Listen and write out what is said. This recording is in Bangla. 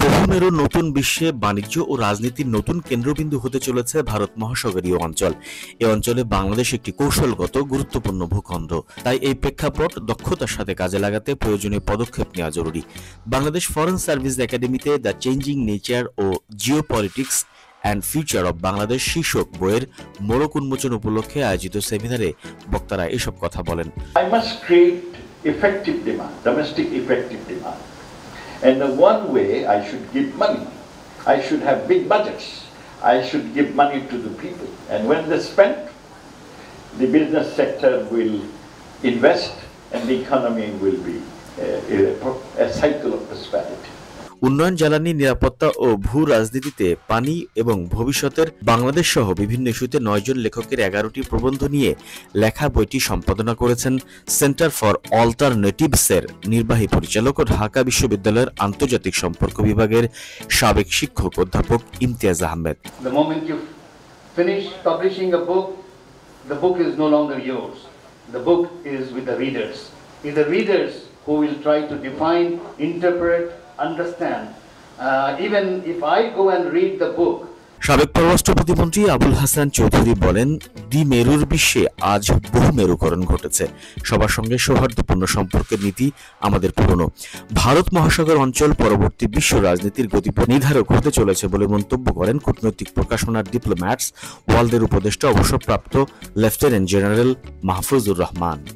বহুমেরু নতুন বিশ্বে বাণিজ্য ও রাজনীতির নতুন কেন্দ্রবিন্দু হতে চলেছে ভারত মহাসাগরীয় অঞ্চল। এ অঞ্চলে বাংলাদেশ একটি কৌশলগত গুরুত্বপূর্ণ ভূখণ্ড। তাই এই প্রেক্ষাপট দক্ষতার সাথে কাজে লাগাতে প্রয়োজনীয় পদক্ষেপ নেওয়া জরুরি। বাংলাদেশ ফরেন সার্ভিস একাডেমিতে the changing nature of geopolitics and future of Bangladesh শীর্ষক বইয়ের মোড়ক উন্মোচন উপলক্ষে আয়োজিত সেমিনারে বক্তারা এসব কথা বলেন। I must create effective demand, domestic effective demand. And the one way I should give money, I should have big budgets. I should give money to the people. And when they spend, the business sector will invest and the economy will be a cycle of prosperity. উন্নয়ন, জ্বালানি, নিরাপত্তা ও ভূ রাজনীতিতে পানি এবং ভবিষ্যতের বাংলাদেশ সহ বিভিন্ন ইস্যুতে 9 জন লেখকের 11টি প্রবন্ধ নিয়ে লেখা বইটি সম্পাদনা করেছেন সেন্টার ফর অল্টারনেটিভসের নির্বাহী পরিচালক ও ঢাকা বিশ্ববিদ্যালয়ের আন্তর্জাতিক সম্পর্ক বিভাগের সাবেক শিক্ষক অধ্যাপক Imtiaz Ahmed. The moment you finish publishing a book, the book is no longer yours. The book is with the readers. It's the readers who will try to define, interpret, understand. Even if I go and read the book. সাবেক পররাষ্ট্র প্রতিমন্ত্রী আবুল হাসান চৌধুরী বলেন, দ্বিমেরুর বিশ্বে আজ বহুমেরুকরণ ঘটেছে। সবার সঙ্গে সৌহার্দ্যপূর্ণ সম্পর্কের নীতি আমাদের পুরনো। ভারত মহাসাগর অঞ্চল পরবর্তী বিশ্ব রাজনীতির গতিপথ নির্ধারক হতে চলেছে বলে মন্তব্য করেন কূটনৈতিক প্রকাশনার ডিপ্লোম্যাটস ওয়ার্ল্ডের উপদেষ্টা অবসরপ্রাপ্ত লেফটেন্যান্ট জেনারেল মাহফুজুর রহমান।